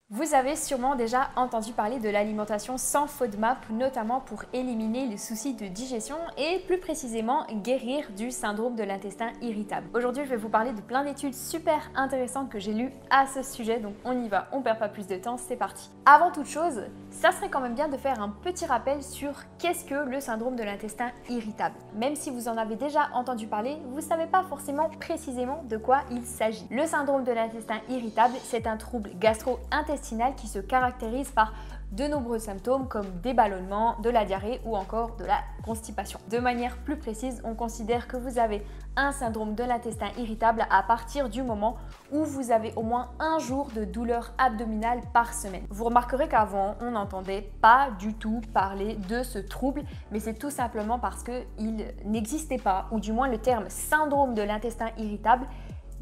Vous avez sûrement déjà entendu parler de l'alimentation sans FODMAP, notamment pour éliminer les soucis de digestion et plus précisément guérir du syndrome de l'intestin irritable. Aujourd'hui, je vais vous parler de plein d'études super intéressantes que j'ai lues à ce sujet, donc on y va, on perd pas plus de temps, c'est parti. Avant toute chose, ça serait quand même bien de faire un petit rappel sur qu'est-ce que le syndrome de l'intestin irritable. Même si vous en avez déjà entendu parler, vous ne savez pas forcément précisément de quoi il s'agit. Le syndrome de l'intestin irritable, c'est un trouble gastro-intestinal qui se caractérise par de nombreux symptômes comme des ballonnements, de la diarrhée ou encore de la constipation. De manière plus précise, on considère que vous avez un syndrome de l'intestin irritable à partir du moment où vous avez au moins un jour de douleur abdominale par semaine. Vous remarquerez qu'avant, on n'entendait pas du tout parler de ce trouble, mais c'est tout simplement parce qu'il n'existait pas, ou du moins le terme syndrome de l'intestin irritable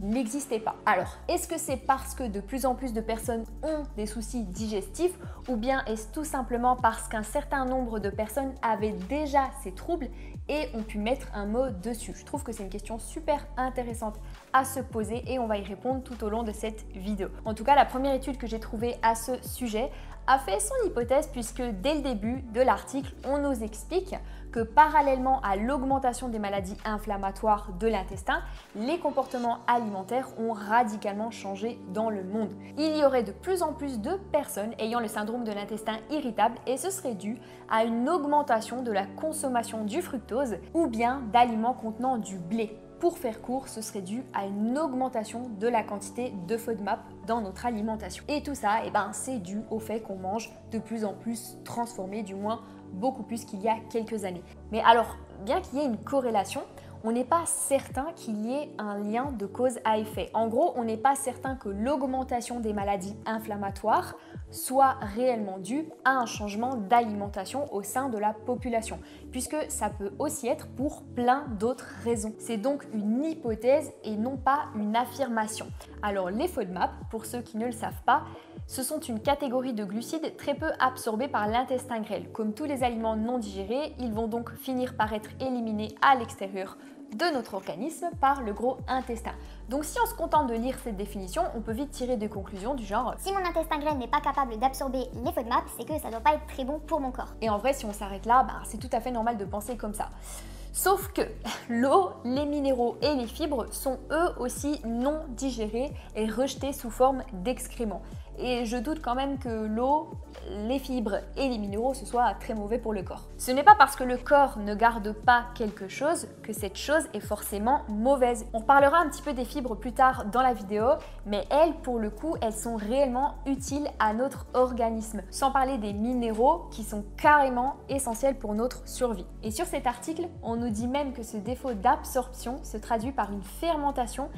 n'existait pas. Alors, est-ce que c'est parce que de plus en plus de personnes ont des soucis digestifs ou bien est-ce tout simplement parce qu'un certain nombre de personnes avaient déjà ces troubles et ont pu mettre un mot dessus? Je trouve que c'est une question super intéressante à se poser et on va y répondre tout au long de cette vidéo. En tout cas, la première étude que j'ai trouvée à ce sujet a fait son hypothèse puisque dès le début de l'article, on nous explique que parallèlement à l'augmentation des maladies inflammatoires de l'intestin, les comportements alimentaires ont radicalement changé dans le monde. Il y aurait de plus en plus de personnes ayant le syndrome de l'intestin irritable et ce serait dû à une augmentation de la consommation du fructose ou bien d'aliments contenant du blé. Pour faire court, ce serait dû à une augmentation de la quantité de FODMAP dans notre alimentation. Et tout ça, c'est dû au fait qu'on mange de plus en plus transformé, du moins beaucoup plus qu'il y a quelques années. Mais alors, bien qu'il y ait une corrélation, on n'est pas certain qu'il y ait un lien de cause à effet. En gros, on n'est pas certain que l'augmentation des maladies inflammatoires soit réellement due à un changement d'alimentation au sein de la population, puisque ça peut aussi être pour plein d'autres raisons. C'est donc une hypothèse et non pas une affirmation. Alors les FODMAP, pour ceux qui ne le savent pas, ce sont une catégorie de glucides très peu absorbés par l'intestin grêle. Comme tous les aliments non digérés, ils vont donc finir par être éliminés à l'extérieur de notre organisme par le gros intestin. Donc si on se contente de lire cette définition, on peut vite tirer des conclusions du genre si mon intestin grêle n'est pas capable d'absorber les FODMAP, c'est que ça doit pas être très bon pour mon corps. Et en vrai, si on s'arrête là, c'est tout à fait normal de penser comme ça. Sauf que l'eau, les minéraux et les fibres sont eux aussi non digérés et rejetés sous forme d'excréments. Et je doute quand même que l'eau, les fibres et les minéraux ce soit très mauvais pour le corps. Ce n'est pas parce que le corps ne garde pas quelque chose que cette chose est forcément mauvaise. On parlera un petit peu des fibres plus tard dans la vidéo, mais elles, pour le coup, elles sont réellement utiles à notre organisme. Sans parler des minéraux qui sont carrément essentiels pour notre survie. Et sur cet article, on nous dit même que ce défaut d'absorption se traduit par une fermentation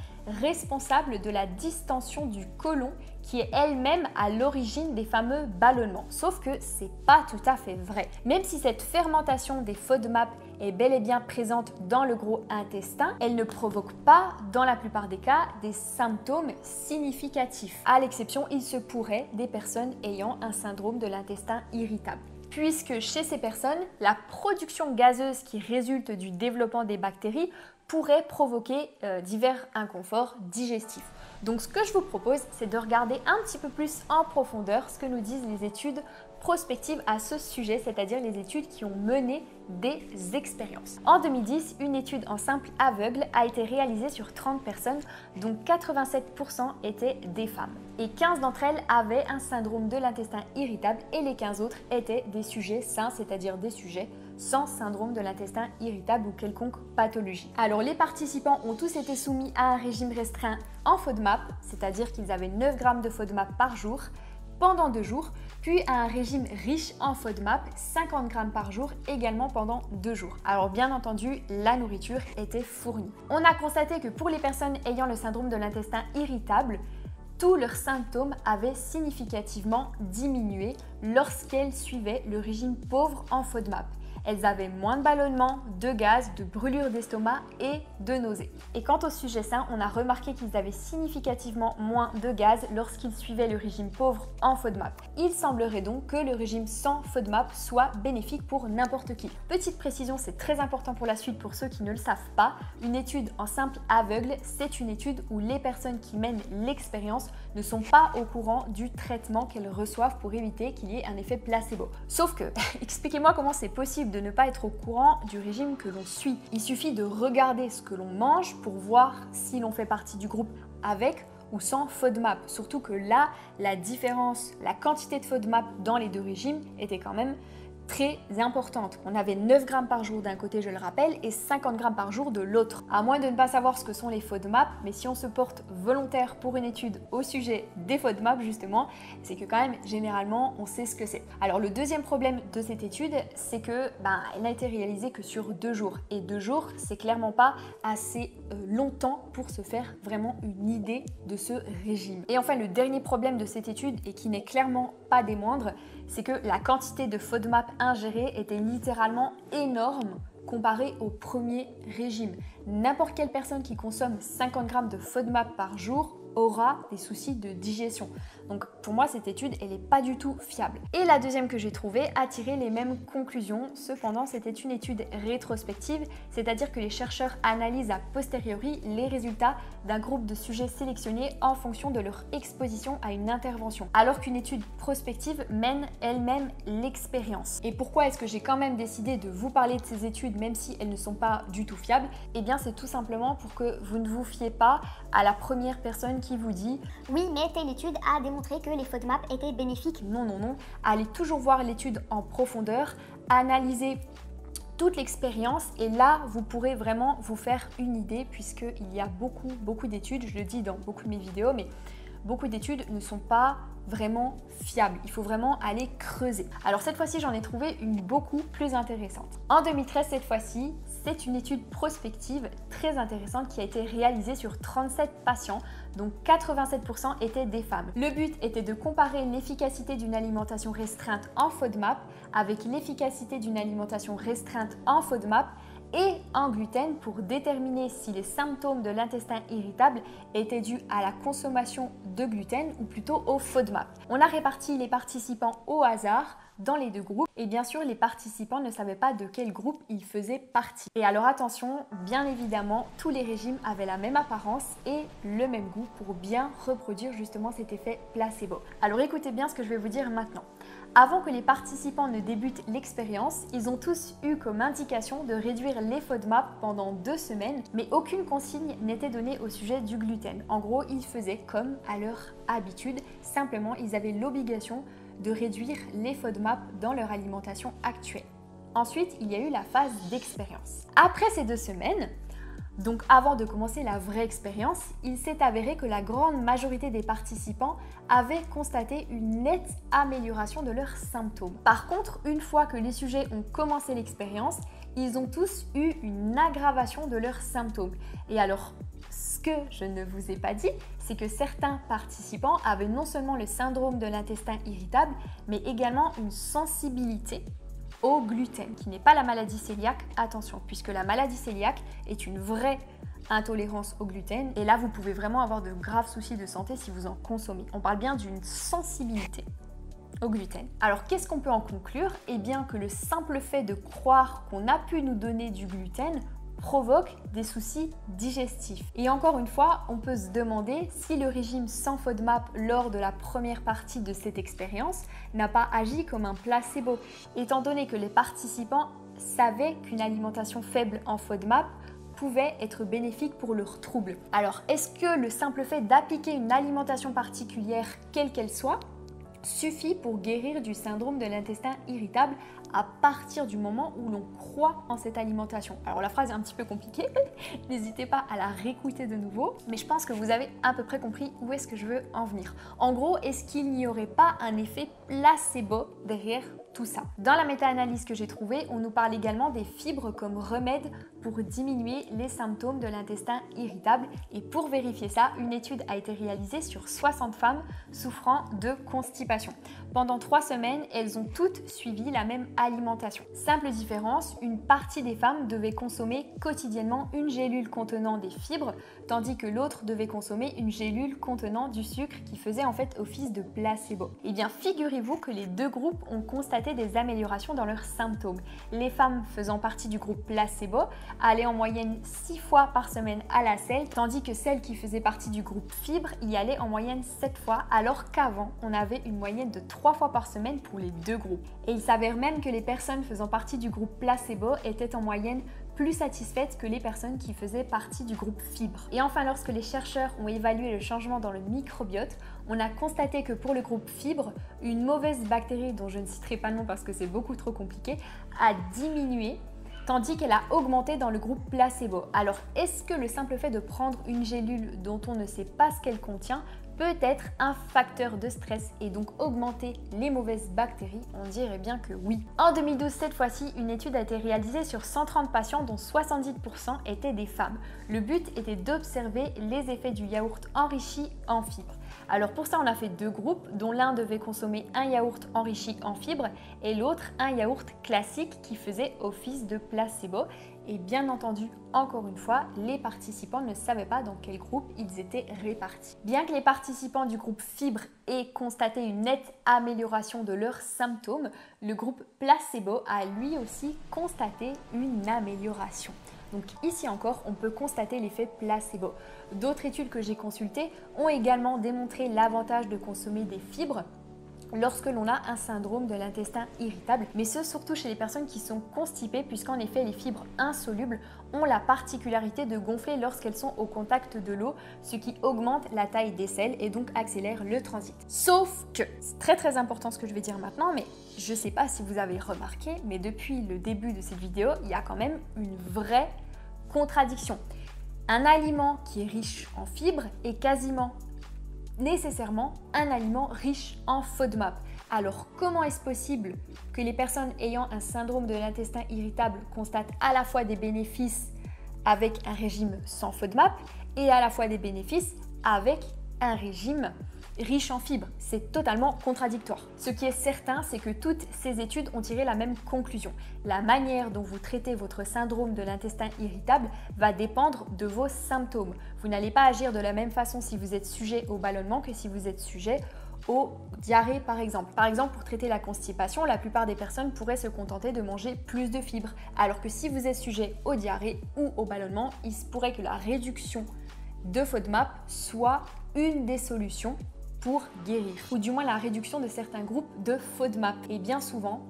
responsable de la distension du côlon qui est elle-même à l'origine des fameux ballonnements. Sauf que c'est pas tout à fait vrai. Même si cette fermentation des FODMAP est bel et bien présente dans le gros intestin, elle ne provoque pas, dans la plupart des cas, des symptômes significatifs. À l'exception, il se pourrait des personnes ayant un syndrome de l'intestin irritable. Puisque chez ces personnes, la production gazeuse qui résulte du développement des bactéries pourrait provoquer divers inconforts digestifs. Donc ce que je vous propose, c'est de regarder un petit peu plus en profondeur ce que nous disent les études prospectives à ce sujet, c'est-à-dire les études qui ont mené des expériences. En 2010, une étude en simple aveugle a été réalisée sur 30 personnes, dont 87% étaient des femmes. Et 15 d'entre elles avaient un syndrome de l'intestin irritable et les 15 autres étaient des sujets sains, c'est-à-dire des sujets sans syndrome de l'intestin irritable ou quelconque pathologie. Alors les participants ont tous été soumis à un régime restreint en FODMAP, c'est-à-dire qu'ils avaient 9 grammes de FODMAP par jour, pendant 2 jours, puis à un régime riche en FODMAP, 50 grammes par jour, également pendant 2 jours. Alors bien entendu, la nourriture était fournie. On a constaté que pour les personnes ayant le syndrome de l'intestin irritable, tous leurs symptômes avaient significativement diminué lorsqu'elles suivaient le régime pauvre en FODMAP. elles avaient moins de ballonnements, de gaz, de brûlures d'estomac et de nausées. Et quant au sujet sain, on a remarqué qu'ils avaient significativement moins de gaz lorsqu'ils suivaient le régime pauvre en FODMAP. Il semblerait donc que le régime sans FODMAP soit bénéfique pour n'importe qui. Petite précision, c'est très important pour la suite pour ceux qui ne le savent pas, une étude en simple aveugle, c'est une étude où les personnes qui mènent l'expérience ne sont pas au courant du traitement qu'elles reçoivent pour éviter qu'il y ait un effet placebo. Sauf que, expliquez-moi comment c'est possible de ne pas être au courant du régime que l'on suit. Il suffit de regarder ce que l'on mange pour voir si l'on fait partie du groupe avec ou sans FODMAP. Surtout que là, la différence, la quantité de FODMAP dans les deux régimes était quand même très importante. On avait 9 grammes par jour d'un côté, je le rappelle, et 50 grammes par jour de l'autre. À moins de ne pas savoir ce que sont les FODMAP, mais si on se porte volontaire pour une étude au sujet des FODMAP justement, c'est que quand même, généralement, on sait ce que c'est. Alors le deuxième problème de cette étude, c'est que elle n'a été réalisée que sur 2 jours. Et 2 jours, c'est clairement pas assez longtemps pour se faire vraiment une idée de ce régime. Et enfin, le dernier problème de cette étude, et qui n'est clairement pas des moindres, c'est que la quantité de FODMAP ingérée était littéralement énorme comparée au premier régime. N'importe quelle personne qui consomme 50 grammes de FODMAP par jour aura des soucis de digestion. Donc pour moi, cette étude, elle n'est pas du tout fiable. Et la deuxième que j'ai trouvée a tiré les mêmes conclusions. Cependant, c'était une étude rétrospective, c'est-à-dire que les chercheurs analysent a posteriori les résultats d'un groupe de sujets sélectionnés en fonction de leur exposition à une intervention, alors qu'une étude prospective mène elle-même l'expérience. Et pourquoi est-ce que j'ai quand même décidé de vous parler de ces études, même si elles ne sont pas du tout fiables? Eh bien, c'est tout simplement pour que vous ne vous fiez pas à la première personne qui vous dit « Oui, mais telle étude a démontré que les FODMAP étaient bénéfiques. » Non, non, non. Allez toujours voir l'étude en profondeur, analysez toute l'expérience et là, vous pourrez vraiment vous faire une idée puisqu'il y a beaucoup d'études, je le dis dans beaucoup de mes vidéos, mais beaucoup d'études ne sont pas vraiment fiables. Il faut vraiment aller creuser. Alors cette fois-ci, j'en ai trouvé une beaucoup plus intéressante. En 2013, cette fois-ci, c'est une étude prospective très intéressante qui a été réalisée sur 37 patients, dont 87% étaient des femmes. Le but était de comparer l'efficacité d'une alimentation restreinte en FODMAP avec l'efficacité d'une alimentation restreinte en FODMAP et en gluten pour déterminer si les symptômes de l'intestin irritable étaient dus à la consommation de gluten ou plutôt au FODMAP. On a réparti les participants au hasard dans les deux groupes et bien sûr les participants ne savaient pas de quel groupe ils faisaient partie. Et alors attention, bien évidemment, tous les régimes avaient la même apparence et le même goût pour bien reproduire justement cet effet placebo. Alors écoutez bien ce que je vais vous dire maintenant. Avant que les participants ne débutent l'expérience, ils ont tous eu comme indication de réduire les FODMAP pendant 2 semaines, mais aucune consigne n'était donnée au sujet du gluten. En gros, ils faisaient comme à leur habitude, simplement ils avaient l'obligation de réduire les FODMAP dans leur alimentation actuelle. Ensuite, il y a eu la phase d'expérience. Après ces 2 semaines, donc avant de commencer la vraie expérience, il s'est avéré que la grande majorité des participants avaient constaté une nette amélioration de leurs symptômes. Par contre, une fois que les sujets ont commencé l'expérience, ils ont tous eu une aggravation de leurs symptômes. Et alors, ce que je ne vous ai pas dit, c'est que certains participants avaient non seulement le syndrome de l'intestin irritable, mais également une sensibilité au gluten, qui n'est pas la maladie cœliaque, attention, puisque la maladie cœliaque est une vraie intolérance au gluten, et là vous pouvez vraiment avoir de graves soucis de santé si vous en consommez. On parle bien d'une sensibilité au gluten. Alors qu'est-ce qu'on peut en conclure? Eh bien que le simple fait de croire qu'on a pu nous donner du gluten provoque des soucis digestifs. Et encore une fois, on peut se demander si le régime sans FODMAP lors de la première partie de cette expérience n'a pas agi comme un placebo, étant donné que les participants savaient qu'une alimentation faible en FODMAP pouvait être bénéfique pour leurs troubles. Alors, est-ce que le simple fait d'appliquer une alimentation particulière, quelle qu'elle soit, suffit pour guérir du syndrome de l'intestin irritable à partir du moment où l'on croit en cette alimentation? Alors la phrase est un petit peu compliquée, n'hésitez pas à la réécouter de nouveau, mais je pense que vous avez à peu près compris où est-ce que je veux en venir. En gros, est-ce qu'il n'y aurait pas un effet placebo derrière tout ça? Dans la méta-analyse que j'ai trouvée, on nous parle également des fibres comme remède pour diminuer les symptômes de l'intestin irritable, et pour vérifier ça, une étude a été réalisée sur 60 femmes souffrant de constipation. Pendant 3 semaines, elles ont toutes suivi la même alimentation. Simple différence, une partie des femmes devait consommer quotidiennement une gélule contenant des fibres, tandis que l'autre devait consommer une gélule contenant du sucre qui faisait en fait office de placebo. Et bien figurez-vous que les deux groupes ont constaté des améliorations dans leurs symptômes. Les femmes faisant partie du groupe placebo allaient en moyenne 6 fois par semaine à la selle, tandis que celles qui faisaient partie du groupe fibre y allaient en moyenne 7 fois, alors qu'avant on avait une moyenne de 3 fois par semaine pour les deux groupes. Et il s'avère même que les personnes faisant partie du groupe placebo étaient en moyenne plus satisfaites que les personnes qui faisaient partie du groupe fibre. Et enfin, lorsque les chercheurs ont évalué le changement dans le microbiote, on a constaté que pour le groupe fibre, une mauvaise bactérie, dont je ne citerai pas le nom parce que c'est beaucoup trop compliqué, a diminué, tandis qu'elle a augmenté dans le groupe placebo. Alors, est-ce que le simple fait de prendre une gélule dont on ne sait pas ce qu'elle contient peut être un facteur de stress et donc augmenter les mauvaises bactéries? On dirait bien que oui. En 2012, cette fois-ci, une étude a été réalisée sur 130 patients dont 70% étaient des femmes. Le but était d'observer les effets du yaourt enrichi en fibres. Alors pour ça, on a fait deux groupes, dont l'un devait consommer un yaourt enrichi en fibres et l'autre un yaourt classique qui faisait office de placebo. Et bien entendu, encore une fois, les participants ne savaient pas dans quel groupe ils étaient répartis. Bien que les participants du groupe fibre aient constaté une nette amélioration de leurs symptômes, le groupe placebo a lui aussi constaté une amélioration. Donc ici encore, on peut constater l'effet placebo. D'autres études que j'ai consultées ont également démontré l'avantage de consommer des fibres lorsque l'on a un syndrome de l'intestin irritable, mais ce surtout chez les personnes qui sont constipées, puisqu'en effet les fibres insolubles ont la particularité de gonfler lorsqu'elles sont au contact de l'eau, ce qui augmente la taille des selles et donc accélère le transit. Sauf que, c'est très important ce que je vais dire maintenant, mais je ne sais pas si vous avez remarqué, mais depuis le début de cette vidéo, il y a quand même une vraie contradiction. Un aliment qui est riche en fibres est quasiment nécessairement un aliment riche en FODMAP. Alors comment est-ce possible que les personnes ayant un syndrome de l'intestin irritable constatent à la fois des bénéfices avec un régime sans FODMAP et à la fois des bénéfices avec un régime riche en fibres? C'est totalement contradictoire. Ce qui est certain, c'est que toutes ces études ont tiré la même conclusion. La manière dont vous traitez votre syndrome de l'intestin irritable va dépendre de vos symptômes. Vous n'allez pas agir de la même façon si vous êtes sujet au ballonnement que si vous êtes sujet aux diarrhées par exemple. Par exemple, pour traiter la constipation, la plupart des personnes pourraient se contenter de manger plus de fibres. Alors que si vous êtes sujet aux diarrhées ou au ballonnement, il se pourrait que la réduction de FODMAP soit une des solutions pour guérir, ou du moins la réduction de certains groupes de FODMAP. Et bien souvent,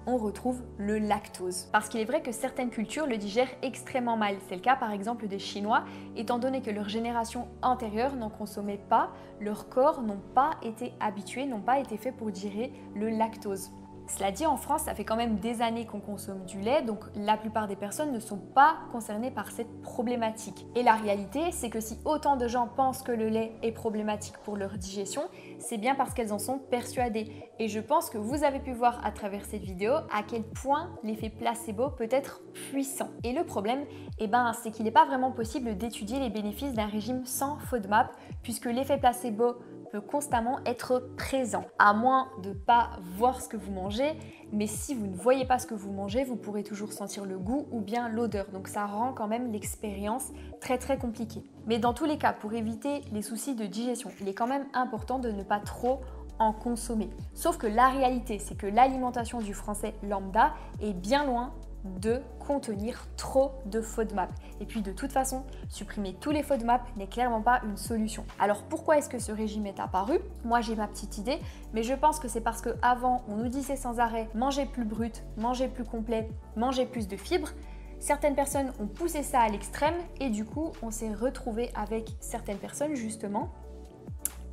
on retrouve le lactose. Parce qu'il est vrai que certaines cultures le digèrent extrêmement mal. C'est le cas par exemple des Chinois, étant donné que leur génération antérieure n'en consommait pas, leurs corps n'ont pas été habitués, n'ont pas été faits pour digérer le lactose. Cela dit, en France, ça fait quand même des années qu'on consomme du lait, donc la plupart des personnes ne sont pas concernées par cette problématique. Et la réalité, c'est que si autant de gens pensent que le lait est problématique pour leur digestion, c'est bien parce qu'elles en sont persuadées. Et je pense que vous avez pu voir à travers cette vidéo à quel point l'effet placebo peut être puissant. Et le problème, c'est qu'il n'est pas vraiment possible d'étudier les bénéfices d'un régime sans FODMAP, puisque l'effet placebo peut constamment être présent, à moins de ne pas voir ce que vous mangez, mais si vous ne voyez pas ce que vous mangez, vous pourrez toujours sentir le goût ou bien l'odeur, donc ça rend quand même l'expérience très compliquée. Mais dans tous les cas, pour éviter les soucis de digestion, il est quand même important de ne pas trop en consommer. Sauf que la réalité, c'est que l'alimentation du français lambda est bien loin de contenir trop de FODMAP. Et puis de toute façon, supprimer tous les FODMAP n'est clairement pas une solution. Alors pourquoi est-ce que ce régime est apparu? Moi j'ai ma petite idée, mais je pense que c'est parce qu'avant on nous disait sans arrêt manger plus brut, manger plus complet, manger plus de fibres. Certaines personnes ont poussé ça à l'extrême et du coup on s'est retrouvé avec certaines personnes justement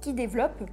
qui développent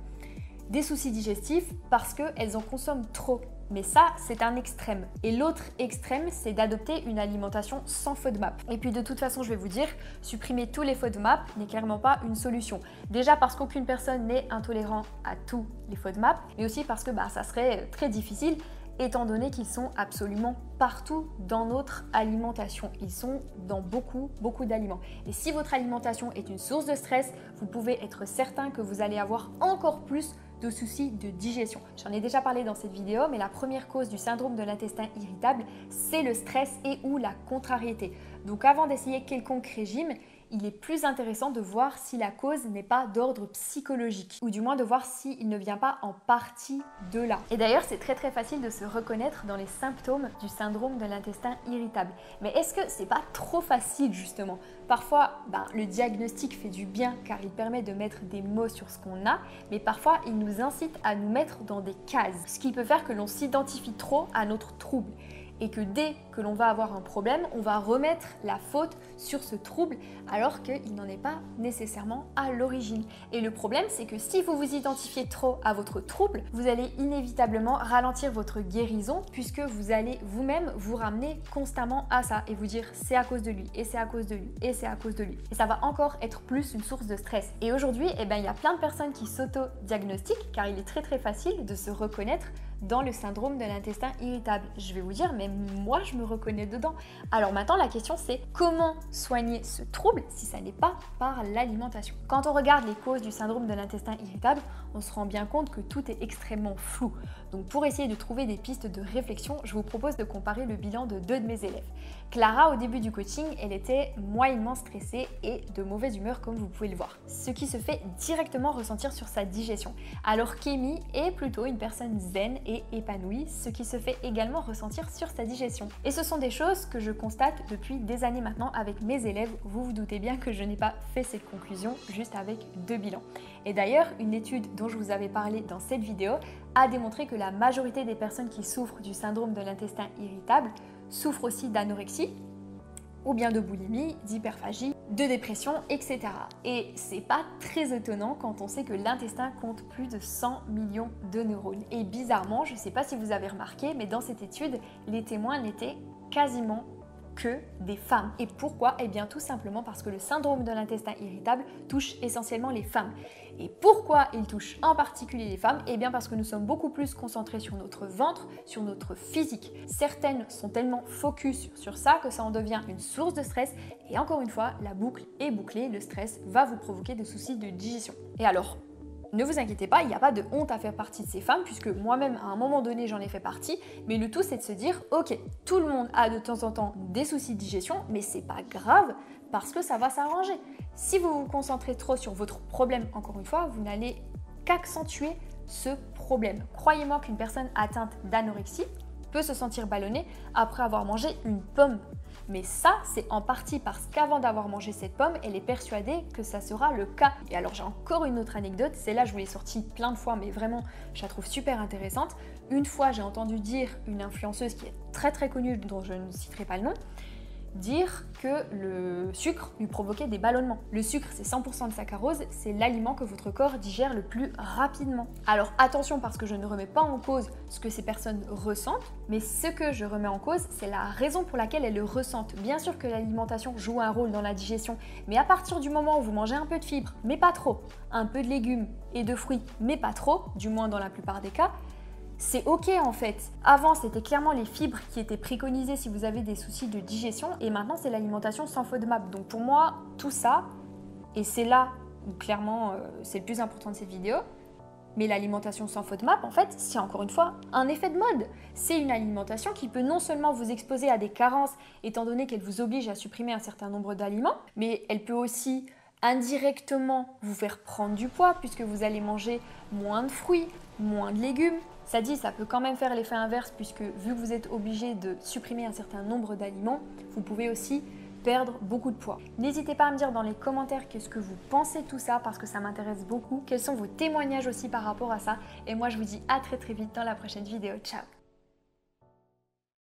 des soucis digestifs parce qu'elles en consomment trop. Mais ça, c'est un extrême. Et l'autre extrême, c'est d'adopter une alimentation sans FODMAP. Et puis de toute façon, je vais vous dire, supprimer tous les FODMAP n'est clairement pas une solution. Déjà parce qu'aucune personne n'est intolérant à tous les FODMAP, mais aussi parce que ça serait très difficile étant donné qu'ils sont absolument partout dans notre alimentation. Ils sont dans beaucoup d'aliments. Et si votre alimentation est une source de stress, vous pouvez être certain que vous allez avoir encore plus de soucis de digestion. J'en ai déjà parlé dans cette vidéo, mais la première cause du syndrome de l'intestin irritable, c'est le stress et ou la contrariété. Donc avant d'essayer quelconque régime, il est plus intéressant de voir si la cause n'est pas d'ordre psychologique, ou du moins de voir s'il ne vient pas en partie de là. Et d'ailleurs, c'est très facile de se reconnaître dans les symptômes du syndrome de l'intestin irritable. Mais est-ce que c'est pas trop facile justement? Parfois, le diagnostic fait du bien car il permet de mettre des mots sur ce qu'on a, mais parfois il nous incite à nous mettre dans des cases, ce qui peut faire que l'on s'identifie trop à notre trouble. Et que dès que l'on va avoir un problème, on va remettre la faute sur ce trouble alors qu'il n'en est pas nécessairement à l'origine. Et le problème, c'est que si vous vous identifiez trop à votre trouble, vous allez inévitablement ralentir votre guérison puisque vous allez vous-même vous ramener constamment à ça et vous dire c'est à cause de lui, et c'est à cause de lui, et c'est à cause de lui. Et ça va encore être plus une source de stress. Et aujourd'hui, il y a plein de personnes qui s'auto-diagnostiquent car il est très facile de se reconnaître dans le syndrome de l'intestin irritable. Je vais vous dire, mais moi je me reconnais dedans. Alors maintenant la question c'est comment soigner ce trouble si ça n'est pas par l'alimentation. Quand on regarde les causes du syndrome de l'intestin irritable, on se rend bien compte que tout est extrêmement flou. Donc pour essayer de trouver des pistes de réflexion, je vous propose de comparer le bilan de deux de mes élèves. Clara, au début du coaching, elle était moyennement stressée et de mauvaise humeur comme vous pouvez le voir, ce qui se fait directement ressentir sur sa digestion. Alors qu'Amy est plutôt une personne zen et épanouie, ce qui se fait également ressentir sur sa digestion. Et ce sont des choses que je constate depuis des années maintenant avec mes élèves. Vous vous doutez bien que je n'ai pas fait cette conclusion juste avec deux bilans. Et d'ailleurs, une étude dont je vous avais parlé dans cette vidéo a démontré que la majorité des personnes qui souffrent du syndrome de l'intestin irritable souffrent aussi d'anorexie, ou bien de boulimie, d'hyperphagie, de dépression, etc. Et c'est pas très étonnant quand on sait que l'intestin compte plus de 100 millions de neurones. Et bizarrement, je sais pas si vous avez remarqué, mais dans cette étude, les témoins n'étaient quasiment que des femmes. Et pourquoi? Eh bien tout simplement parce que le syndrome de l'intestin irritable touche essentiellement les femmes. Et pourquoi il touche en particulier les femmes? Eh bien parce que nous sommes beaucoup plus concentrés sur notre ventre, sur notre physique. Certaines sont tellement focus sur ça que ça en devient une source de stress. Et encore une fois, la boucle est bouclée, le stress va vous provoquer des soucis de digestion. Et alors, ne vous inquiétez pas, il n'y a pas de honte à faire partie de ces femmes puisque moi-même à un moment donné j'en ai fait partie, mais le tout c'est de se dire ok, tout le monde a de temps en temps des soucis de digestion, mais c'est pas grave parce que ça va s'arranger. Si vous vous concentrez trop sur votre problème, encore une fois, vous n'allez qu'accentuer ce problème. Croyez-moi qu'une personne atteinte d'anorexie peut se sentir ballonnée après avoir mangé une pomme. Mais ça, c'est en partie parce qu'avant d'avoir mangé cette pomme, elle est persuadée que ça sera le cas. Et alors j'ai encore une autre anecdote, celle-là je vous l'ai sortie plein de fois, mais vraiment je la trouve super intéressante. Une fois j'ai entendu dire une influenceuse qui est très connue, dont je ne citerai pas le nom, dire que le sucre lui provoquait des ballonnements. Le sucre, c'est 100% de saccharose, c'est l'aliment que votre corps digère le plus rapidement. Alors attention parce que je ne remets pas en cause ce que ces personnes ressentent, mais ce que je remets en cause, c'est la raison pour laquelle elles le ressentent. Bien sûr que l'alimentation joue un rôle dans la digestion, mais à partir du moment où vous mangez un peu de fibres, mais pas trop, un peu de légumes et de fruits, mais pas trop, du moins dans la plupart des cas, c'est ok en fait. Avant, c'était clairement les fibres qui étaient préconisées si vous avez des soucis de digestion et maintenant, c'est l'alimentation sans FODMAP. Donc pour moi, tout ça, et c'est là où clairement c'est le plus important de cette vidéo, mais l'alimentation sans FODMAP, en fait, c'est encore une fois un effet de mode. C'est une alimentation qui peut non seulement vous exposer à des carences, étant donné qu'elle vous oblige à supprimer un certain nombre d'aliments, mais elle peut aussi indirectement vous faire prendre du poids puisque vous allez manger moins de fruits, moins de légumes. Ça dit, ça peut quand même faire l'effet inverse puisque vu que vous êtes obligé de supprimer un certain nombre d'aliments, vous pouvez aussi perdre beaucoup de poids. N'hésitez pas à me dire dans les commentaires qu'est-ce que vous pensez de tout ça parce que ça m'intéresse beaucoup. Quels sont vos témoignages aussi par rapport à ça. Et moi, je vous dis à très vite dans la prochaine vidéo. Ciao!